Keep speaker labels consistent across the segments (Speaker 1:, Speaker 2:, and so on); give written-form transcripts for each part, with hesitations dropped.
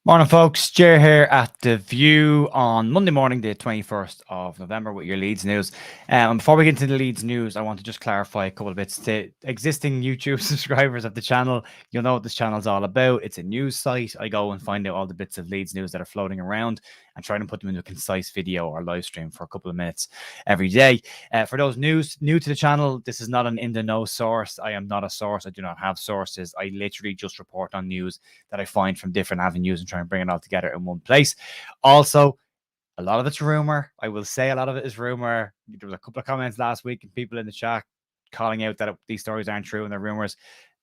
Speaker 1: Morning, folks. Jer here at The View on Monday morning, the 21st of November, with your Leeds news. And before we get into the Leeds news, I want to just clarify a couple of bits. To existing YouTube subscribers of the channel, you'll know what this channel is all about. It's a news site. I go and find out all the bits of Leeds news that are floating around and try to put them into a concise video or live stream for a couple of minutes every day. For those new to the channel, this is not an in-the-know source. I am not a source. I do not have sources. I literally just report on news that I find from different avenues and try and bring it all together in one place. Also, a lot of it's rumor. I will say a lot of it is rumor. There was a couple of comments last week and people in the chat calling out that these stories aren't true and they're rumors.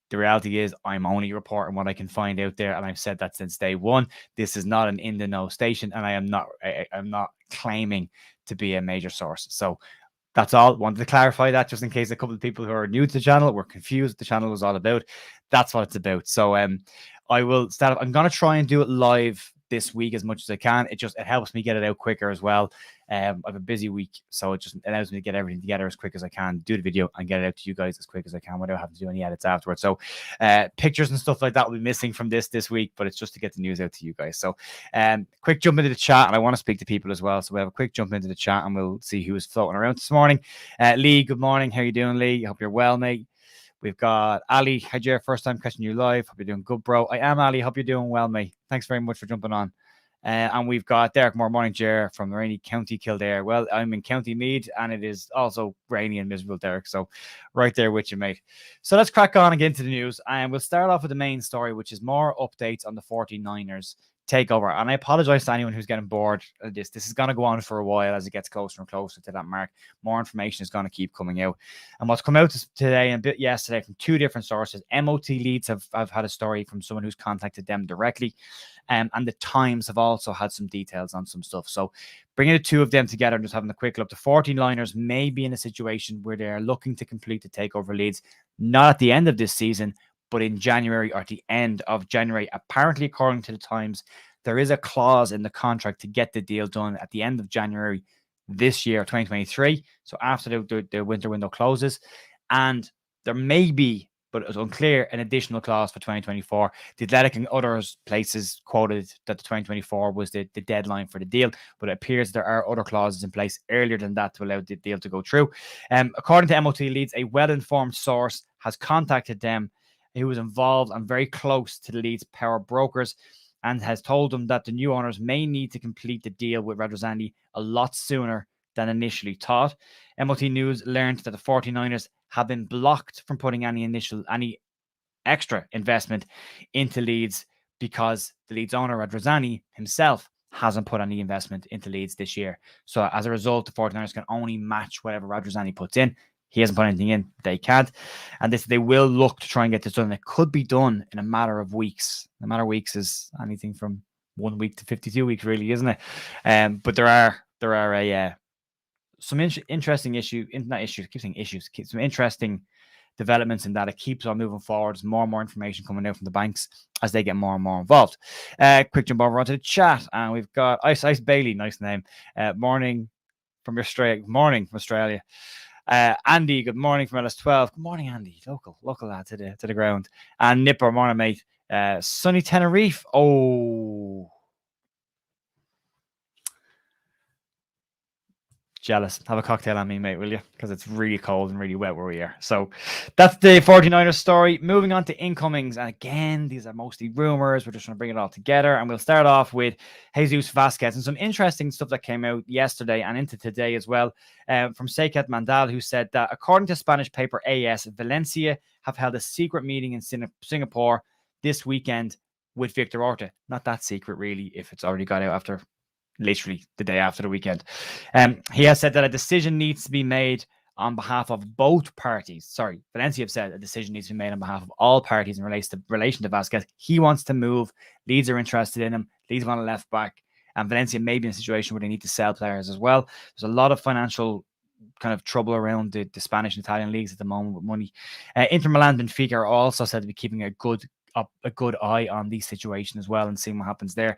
Speaker 1: The reality is I'm only reporting what I can find out there, and I've said that since day one. This is not an in-the-know station, and I'm not claiming to be a major source. So that's all. Wanted to clarify that just in case a couple of people who are new to the channel were confused what the channel was all about. That's what it's about. So I will start. I'm going to try and do it live this week as much as I can. It helps me get it out quicker as well. I have a busy week, so it just allows me to get everything together as quick as I can, do the video and get it out to you guys as quick as I can without having to do any edits afterwards. So pictures and stuff like that will be missing from this week, but it's just to get the news out to you guys. So quick jump into the chat, and I want to speak to people as well. So we'll have a quick jump into the chat and we'll see who is floating around this morning. Lee, good morning. How you doing, Lee? I hope you're well, mate. We've got Ali. Hi, Jer. First time catching you live. Hope you're doing good, bro. I am Ali. Hope you're doing well, mate. Thanks very much for jumping on. And we've got Derek Moore. Morning, Jer, from rainy County Kildare. Well, I'm in County Meath, and it is also rainy and miserable, Derek. So right there with you, mate. So let's crack on and get into the news. And we'll start off with the main story, which is more updates on the 49ers takeover. And I apologize to anyone who's getting bored of this. This is going to go on for a while as it gets closer and closer to that mark. More information is going to keep coming out. And what's come out today and a bit yesterday from two different sources, MOT Leeds have had a story from someone who's contacted them directly. And the Times have also had some details on some stuff. So bringing the two of them together and just having a quick look, the 49ers may be in a situation where they're looking to complete the takeover Leeds, not at the end of this season, but in January or at the end of January. Apparently, according to the Times, there is a clause in the contract to get the deal done at the end of January this year, 2023. So after the winter window closes. And there may be, but it was unclear, an additional clause for 2024. The Athletic and other places quoted that the 2024 was the deadline for the deal, but it appears there are other clauses in place earlier than that to allow the deal to go through. According to MOT Leeds, a well-informed source has contacted them who was involved and very close to the Leeds power brokers, and has told them that the new owners may need to complete the deal with Radrizzani a lot sooner than initially thought. MOT News learned that the 49ers have been blocked from putting any extra investment into Leeds because the Leeds owner, Radrizzani himself, hasn't put any investment into Leeds this year. So as a result, the 49ers can only match whatever Radrizzani puts in. He hasn't put anything in. They can't. And they will look to try and get this done. It could be done in a matter of weeks. A matter of weeks is anything from 1 week to 52 weeks, really, isn't it? But there are some interesting some interesting developments in that. It keeps on moving forward. There's more and more information coming out from the banks as they get more and more involved. Quick jump over onto the chat, and we've got Ice Bailey, nice name. Morning from Australia. Morning from Australia. Andy, good morning from LS12. Good morning, Andy. Local lad to the ground. And Nipper, morning, mate. Sunny Tenerife. Oh, jealous. Have a cocktail on me, mate, will you? Because it's really cold and really wet where we are. So that's the 49ers story. Moving on to incomings. And again, these are mostly rumors. We're just trying to bring it all together. And we'll start off with Jesus Vasquez and some interesting stuff that came out yesterday and into today as well. From Seyket Mandal, who said that according to Spanish paper AS, Valencia have held a secret meeting in Singapore this weekend with Victor Orta. Not that secret, really, if it's already got out after literally the day after the weekend. He has said that a decision needs to be made on behalf of both parties. Sorry, Valencia have said a decision needs to be made on behalf of all parties in relation to Vasquez. He wants to move. Leeds are interested in him. Leeds want a left back. And Valencia may be in a situation where they need to sell players as well. There's a lot of financial kind of trouble around the Spanish and Italian leagues at the moment with money. Inter Milan and Benfica are also said to be keeping a good eye on these situations as well and seeing what happens there.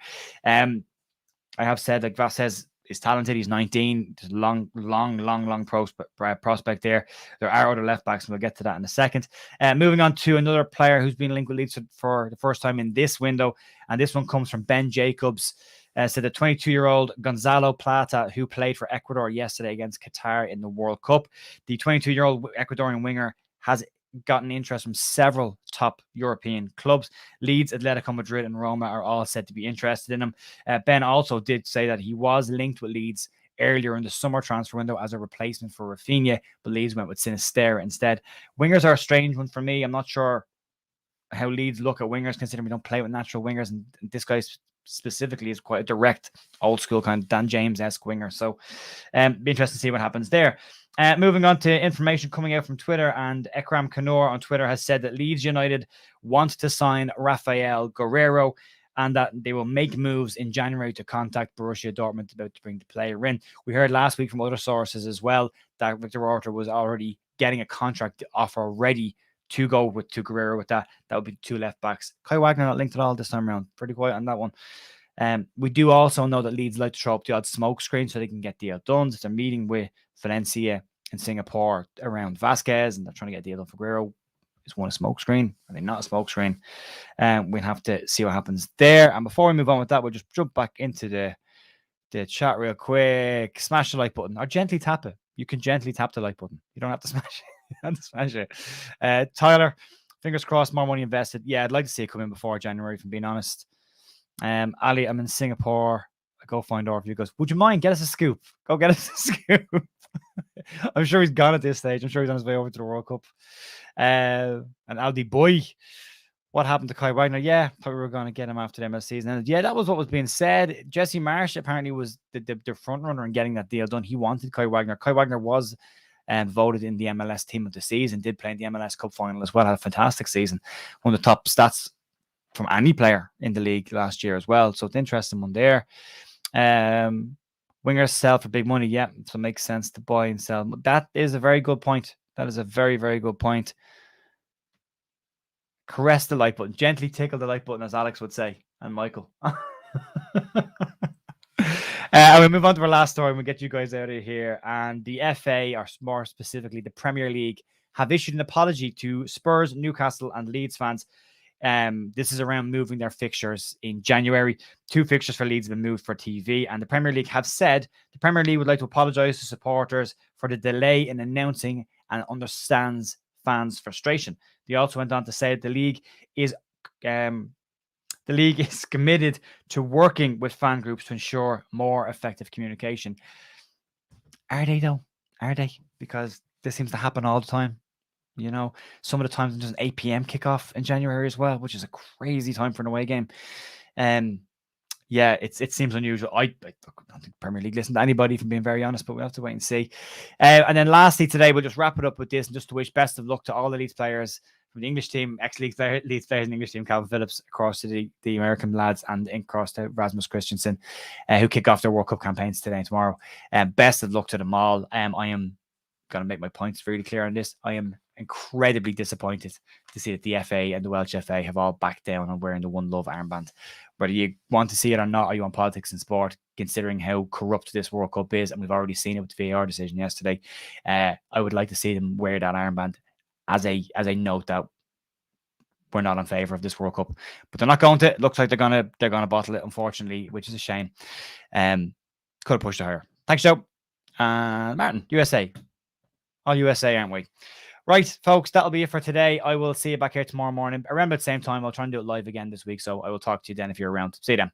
Speaker 1: I have said, like Vasquez is talented. He's 19. There's a long prospect there. There are other left backs, and we'll get to that in a second. Moving on to another player who's been linked with Leeds for the first time in this window, and this one comes from Ben Jacobs. So the 22-year-old Gonzalo Plata, who played for Ecuador yesterday against Qatar in the World Cup. The 22-year-old Ecuadorian winger has gotten interest from several top European clubs. Leeds, Atletico Madrid, and Roma are all said to be interested in him. Ben also did say that he was linked with Leeds earlier in the summer transfer window as a replacement for Rafinha, but Leeds went with Sinisterra instead. Wingers are a strange one for me. I'm not sure how Leeds look at wingers, considering we don't play with natural wingers, and this guy specifically is quite a direct, old school kind of Dan James-esque winger. So be interesting to see what happens there. Moving on to information coming out from Twitter, and Ekram Kanor on Twitter has said that Leeds United want to sign Rafael Guerreiro and that they will make moves in January to contact Borussia Dortmund about to bring the player in. We heard last week from other sources as well that Victor Orta was already getting a contract offer ready to go with to Guerreiro with that. That would be two left backs. Kai Wagner not linked at all this time around. Pretty quiet on that one. We do also know that Leeds like to throw up the odd smoke screen so they can get deal done. So they're meeting with Valencia in Singapore around Vasquez, and they're trying to get a deal done for Guerreiro. Is one a smoke screen? Are they not a smoke screen? We'll have to see what happens there. And before we move on with that, we'll just jump back into the chat real quick. Smash the like button or gently tap it. You can gently tap the like button. You don't have to smash it. You don't have to smash it. Tyler, fingers crossed, more money invested. Yeah, I'd like to see it come in before January, if I'm being honest. Ali, I'm in Singapore. I go find Orv. He goes, would you mind? Get us a scoop. Go get us a scoop. I'm sure he's gone at this stage. I'm sure he's on his way over to the World Cup. And Aldi boy, what happened to Kai Wagner? Yeah, thought we were going to get him after the MLS season. And yeah, that was what was being said. Jesse Marsh apparently was the front runner in getting that deal done. He wanted Kai Wagner. Kai Wagner was voted in the MLS team of the season, did play in the MLS Cup final as well, had a fantastic season. One of the top stats from any player in the league last year as well. So it's an interesting one there. Wingers sell for big money. Yeah, so it makes sense to buy and sell. That is a very good point. That is a very, very good point. Caress the like button. Gently tickle the like button, as Alex would say, and Michael. And we move on to our last story and we'll get you guys out of here. And the FA, or more specifically the Premier League, have issued an apology to Spurs, Newcastle, and Leeds fans. This is around moving their fixtures in January. 2 fixtures for Leeds have been moved for TV, and the Premier League have said the Premier League would like to apologise to supporters for the delay in announcing and understands fans' frustration. They also went on to say that the league is committed to working with fan groups to ensure more effective communication. Are they though? Are they? Because this seems to happen all the time. You know, some of the times there's an 8 p.m. kickoff in January as well, which is a crazy time for an away game. Yeah, it seems unusual. I don't think Premier League listen to anybody, if I'm being very honest, but we'll have to wait and see. And then lastly today, we'll just wrap it up with this and just to wish best of luck to all the Leeds players from the English team, ex-Leeds players in the English team, Calvin Phillips, across to the American lads, and across to Rasmus Christensen, who kick off their World Cup campaigns today and tomorrow. Best of luck to them all. I am going to make my points really clear on this. I am incredibly disappointed to see that the FA and the Welsh FA have all backed down on wearing the One Love armband. Whether you want to see it or not, are you on politics and sport, considering how corrupt this World Cup is, and we've already seen it with the VAR decision yesterday, I would like to see them wear that armband as a note that we're not in favour of this World Cup. But they're not going to. It looks like they're gonna bottle it, unfortunately, which is a shame. Could have pushed it higher. Thanks, Joe. Martin, USA. All USA, aren't we? Right, folks, that'll be it for today. I will see you back here tomorrow morning. Around at the same time, I'll try and do it live again this week, so I will talk to you then if you're around. See you then.